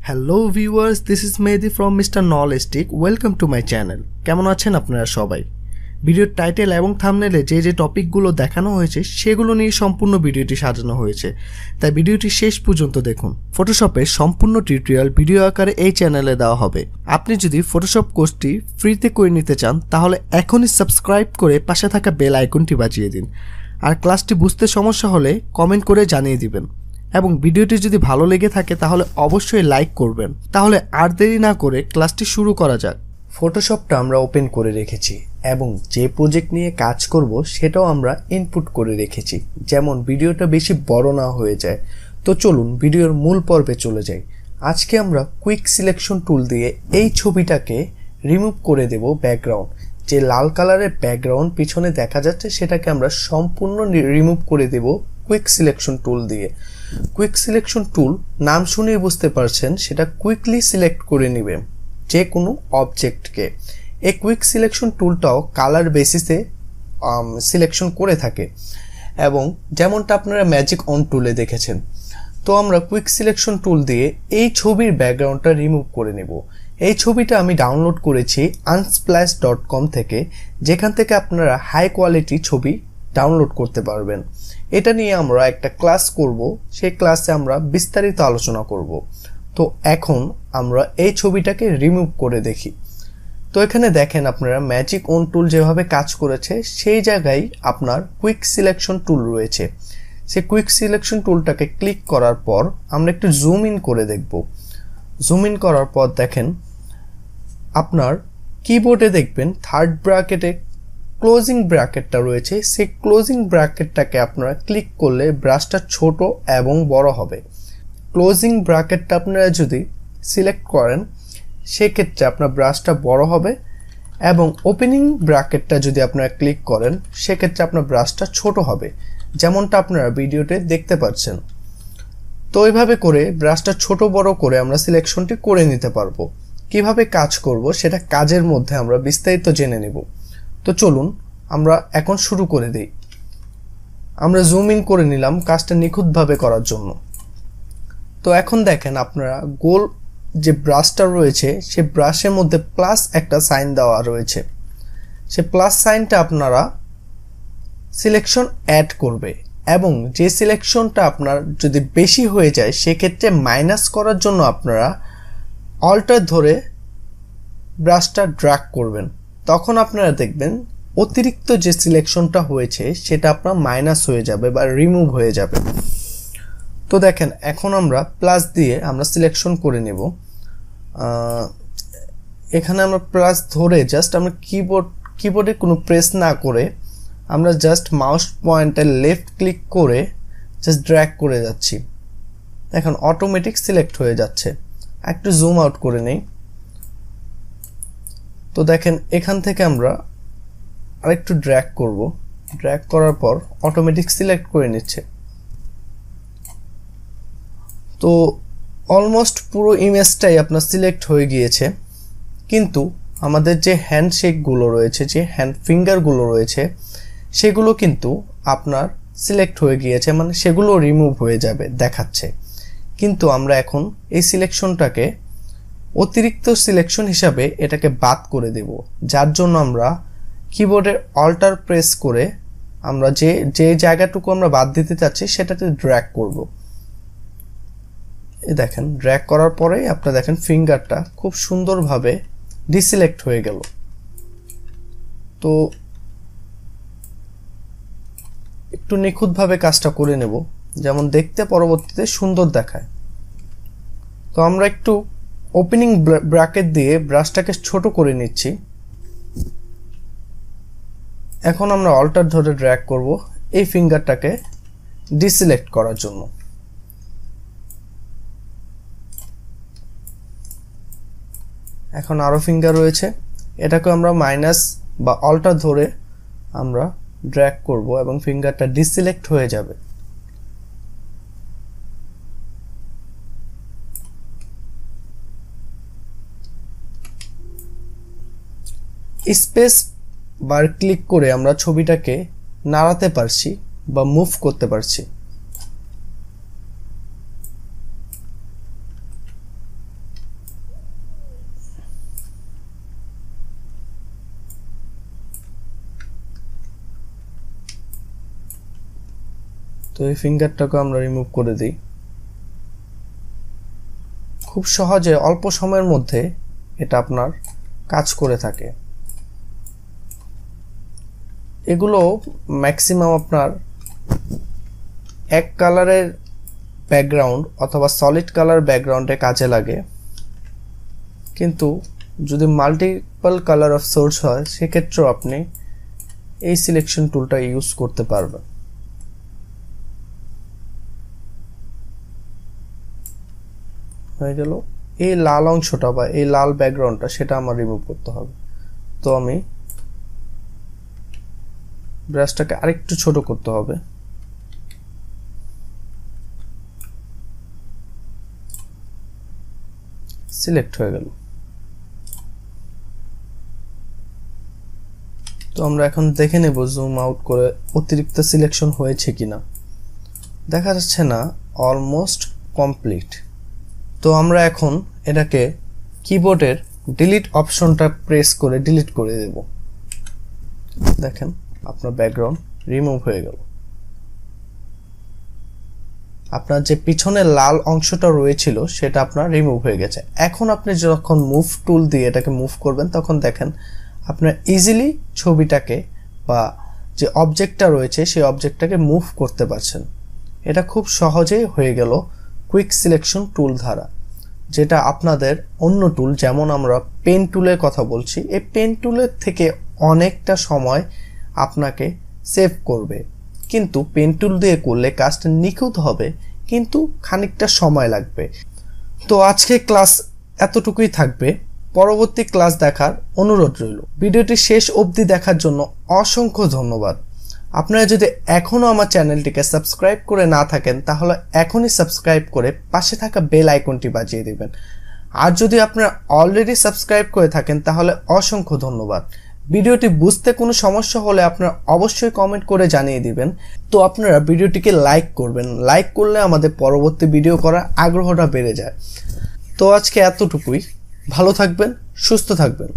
Hello viewers, this is Mehedi from mister Knowledgetic. Welcome to my channel. কেমন আছেন আপনারা সবাই? ভিডিওর টাইটেল এবং থাম্বনেলে যে টপিকগুলো দেখানো হয়েছে সেগুলো নিয়ে সম্পূর্ণ ভিডিওটি সাজানো হয়েছে, তাই ভিডিওটি শেষ পর্যন্ত দেখুন। ফটোশপের সম্পূর্ণ টিউটোরিয়াল ভিডিও আকারে এই চ্যানেলে দেওয়া হবে। আপনি যদি ফটোশপ কোর্সটি ফ্রিতে করে নিতে চান তাহলে এখনই সাবস্ক্রাইব করে পাশে থাকা বেল আইকনটি বাজিয়ে দিন। আর ক্লাসটি বুঝতে সমস্যা হলে কমেন্ট করে জানিয়ে দিবেন এবং ভিডিওটি যদি ভালো লেগে থাকে তাহলে অবশ্যই লাইক করবেন। তাহলে আর দেরি না করে ক্লাসটি শুরু করা যাক। ফটোশপটা আমরা ওপেন করে রেখেছি এবং যে প্রজেক্ট নিয়ে কাজ করব সেটাও আমরা ইনপুট করে রেখেছি, যেমন ভিডিওটা বেশি বড় না হয়ে যায়। তো চলুন ভিডিওর মূল পর্বে চলে যাই। আজকে আমরা কুইক সিলেকশন টুল দিয়ে এই ছবিটাকে রিমুভ করে দেব। ব্যাকগ্রাউন্ড, যে লাল কালারের ব্যাকগ্রাউন্ড পিছনে দেখা যাচ্ছে সেটাকে আমরা সম্পূর্ণ রিমুভ করে দেব কুইক সিলেকশন টুল দিয়ে। কুইক সিলেকশন টুল নাম শুনেই বুঝতে পারছেন সেটা কুইকলি সিলেক্ট করে নেবে যে কোনো অবজেক্টকে। এই কুইক সিলেকশন টুলটাও কালার বেসিসে সিলেকশন করে থাকে এবং যেমনটা আপনারা ম্যাজিক অন টুলে দেখেছেন। তো আমরা কুইক সিলেকশন টুল দিয়ে এই ছবির ব্যাকগ্রাউন্ডটা রিমুভ করে নেব। এই ছবিটা আমি ডাউনলোড করেছি unsplash.com থেকে, যেখান থেকে আপনারা হাই কোয়ালিটি ছবি ডাউনলোড করতে পারবেন। এটা নিয়ে আমরা একটা ক্লাস করব, সেই ক্লাসে আমরা বিস্তারিত আলোচনা করব। তো এখন আমরা এই ছবিটাকে রিমুভ করে দেখি। তো এখানে দেখেন আপনারা ম্যাজিক অন টুল যেভাবে কাজ করেছে সেই জায়গায় আপনার কুইক সিলেকশন টুল রয়েছে। সেই কুইক সিলেকশন টুলটাকে ক্লিক করার পর আমরা একটু জুম ইন করে দেখব। জুম ইন করার পর দেখেন আপনার কিবোর্ডে দেখবেন থার্ড ব্র্যাকেটে ক্লোজিং ব্র্যাকেটটা রয়েছে। সেই ক্লোজিং ব্র্যাকেটটাকে আপনারা ক্লিক করলে ব্রাশটা ছোট এবং বড় হবে। ক্লোজিং ব্র্যাকেটটা আপনারা যদি সিলেক্ট করেন সেক্ষেত্রে আপনার ব্রাশটা বড় হবে এবং ওপেনিং ব্র্যাকেটটা যদি আপনারা ক্লিক করেন সেক্ষেত্রে আপনার ব্রাশটা ছোট হবে, যেমনটা আপনারা ভিডিওতে দেখতে পাচ্ছেন। তো এইভাবে করে ব্রাশটা ছোট বড় করে আমরা সিলেকশনটি করে নিতে পারবো। কিভাবে কাজ করব সেটা কাজের মধ্যে আমরা বিস্তারিত জেনে নেব। তো চলুন আমরা এখন শুরু করে দিই। আমরা জুম ইন করে নিলাম কাজটা নিখুঁতভাবে করার জন্য। তো এখন দেখেন আপনারা গোল যে ব্রাশটা রয়েছে সে ব্রাশের মধ্যে প্লাস একটা সাইন দেওয়া রয়েছে। সে প্লাস সাইনটা আপনারা সিলেকশন অ্যাড করবে এবং যে সিলেকশনটা আপনার যদি বেশি হয়ে যায় সেক্ষেত্রে মাইনাস করার জন্য আপনারা অল্টার ধরে ব্রাশটা ড্র্যাগ করবেন। তখন আপনারা দেখবেন অতিরিক্ত যে সিলেকশনটা হয়েছে সেটা আপনার মাইনাস হয়ে যাবে বা রিমুভ হয়ে যাবে। তো দেখেন এখন আমরা প্লাস দিয়ে আমরা সিলেকশন করে নেব। এখানে আমরা প্লাস ধরে জাস্ট আমরা কিবোর্ডে কোনো প্রেস না করে আমরা just mouse pointer left click করে জাস্ট ড্র্যাগ করে যাচ্ছি। এখন অটোমেটিক সিলেক্ট হয়ে যাচ্ছে। একটু জুম আউট করে নেই। তো দেখেন এখান থেকে আমরা আরেকটু ড্র্যাগ করব। ড্র্যাগ করার পর অটোমেটিক সিলেক্ট করে নিচ্ছে। তো অলমোস্ট পুরো ইমেজটাই আপনার সিলেক্ট হয়ে গিয়েছে, কিন্তু আমাদের যে হ্যান্ডশেকগুলো রয়েছে, যে হ্যান্ড ফিঙ্গারগুলো রয়েছে সেগুলো কিন্তু আপনার সিলেক্ট হয়ে গিয়েছে, মানে সেগুলো রিমুভ হয়ে যাবে দেখাচ্ছে। কিন্তু আমরা এখন এই সিলেকশনটাকে অতিরিক্ত সিলেকশন হিসাবে এটাকে বাদ করে দেব, যার জন্য আমরা কিবোর্ডের অল্টার প্রেস করে আমরা যে জায়গাটুকু আমরা বাদ দিতে চাচ্ছি সেটাতে ড্র্যাগ করব। এই দেখেন ড্র্যাগ করার পরেই আপনারা দেখেন ফিঙ্গারটা খুব সুন্দরভাবে ডিসিলেক্ট হয়ে গেল। তো একটু নিখুঁতভাবে কাজটা করে নেব যেমন দেখতে পরবর্তীতে সুন্দর দেখায়। তো আমরা একটু ওপেনিং ব্র্যাকেট দিয়ে ব্রাশটাকে ছোট করে নিচ্ছি। এখন আমরা অল্টার ধরে ড্র্যাগ করব এই ফিঙ্গারটাকে ডিসিলেক্ট করার জন্য। এখন আরো ফিঙ্গার রয়েছে, এটাকে আমরা মাইনাস বা অল্টার ধরে আমরা ড্র্যাগ করব এবং ফিঙ্গারটা ডিসিলেক্ট হয়ে যাবে। স্পেস বার ক্লিক করে আমরা ছবিটাকে নাড়াতে পারছি বা মুভ করতে পারছি। এই ফিঙ্গারটাকে আমরা রিমুভ করে দিই। খুব সহজে অল্প সময়ের মধ্যে এটা আপনার কাজ করে থাকে। এগুলো ম্যাক্সিমাম আপনার এক কালারের ব্যাকগ্রাউন্ড অথবা সলিড কালার ব্যাকগ্রাউন্ডে কাজে লাগে, কিন্তু যদি মাল্টিপল কালার অফ সোর্স হয় সেক্ষেত্রেও আপনি এই সিলেকশন টুলটা ইউজ করতে পারবেন। হয়ে গেল। এই লাল অংশটা বা এই লাল ব্যাকগ্রাউন্ডটা সেটা আমার রিমুভ করতে হবে। তো আমি ব্রাশটাকে আরেকটু ছোট করতে হবে। সিলেক্ট হয়ে গেল। তো আমরা এখন দেখে নেব জুম আউট করে অতিরিক্ত সিলেকশন হয়েছে কিনা। দেখা যাচ্ছে না, অলমোস্ট কমপ্লিট। তো আমরা এখন এটাকে কিবোর্ডের ডিলিট অপশনটা প্রেস করে ডিলিট করে দেব। দেখেন আপনার ব্যাকগ্রাউন্ড রিমুভ হয়ে গেল। আপনার যে পিছনের লাল অংশটা রয়েছিল সেটা আপনার রিমুভ হয়ে গেছে। এখন আপনি যখন মুভ টুল দিয়ে এটাকে মুভ করবেন তখন দেখেন আপনার ইজিলি ছবিটাকে বা যে অবজেক্টটা রয়েছে সেই অবজেক্টটাকে মুভ করতে পারছেন। এটা খুব সহজেই হয়ে গেল কুইক সিলেকশন টুল দ্বারা, যেটা আপনাদের অন্য টুল যেমন আমরা পেন টুলের কথা বলছি, এই পেন টুলের থেকে অনেকটা সময় আপনাকে সেভ করবে। কিন্তু পেন টুল দিয়ে করলে কাজটা নিখুঁত হবে, কিন্তু খানিকটা সময় লাগবে। তো আজকে ক্লাস এতটুকুই থাকবে। পরবর্তী ক্লাস দেখার অনুরোধ রইল। ভিডিওটি শেষ অবধি দেখার জন্য অসংখ্য ধন্যবাদ। আপনারা যদি এখনও আমার চ্যানেলটিকে সাবস্ক্রাইব করে না থাকেন তাহলে এখনই সাবস্ক্রাইব করে পাশে থাকা বেল আইকনটি বাজিয়ে দেবেন। আর যদি আপনারা অলরেডি সাবস্ক্রাইব করে থাকেন তাহলে অসংখ্য ধন্যবাদ। ভিডিওটি বুঝতে কোনো সমস্যা হলে আপনারা অবশ্যই কমেন্ট করে জানিয়ে দিবেন। তো আপনারা ভিডিওটিকে লাইক করবেন, লাইক করলে আমাদের পরবর্তী ভিডিও করার আগ্রহটা বেড়ে যায়। তো আজকে এতটুকুই। ভালো থাকবেন, সুস্থ থাকবেন।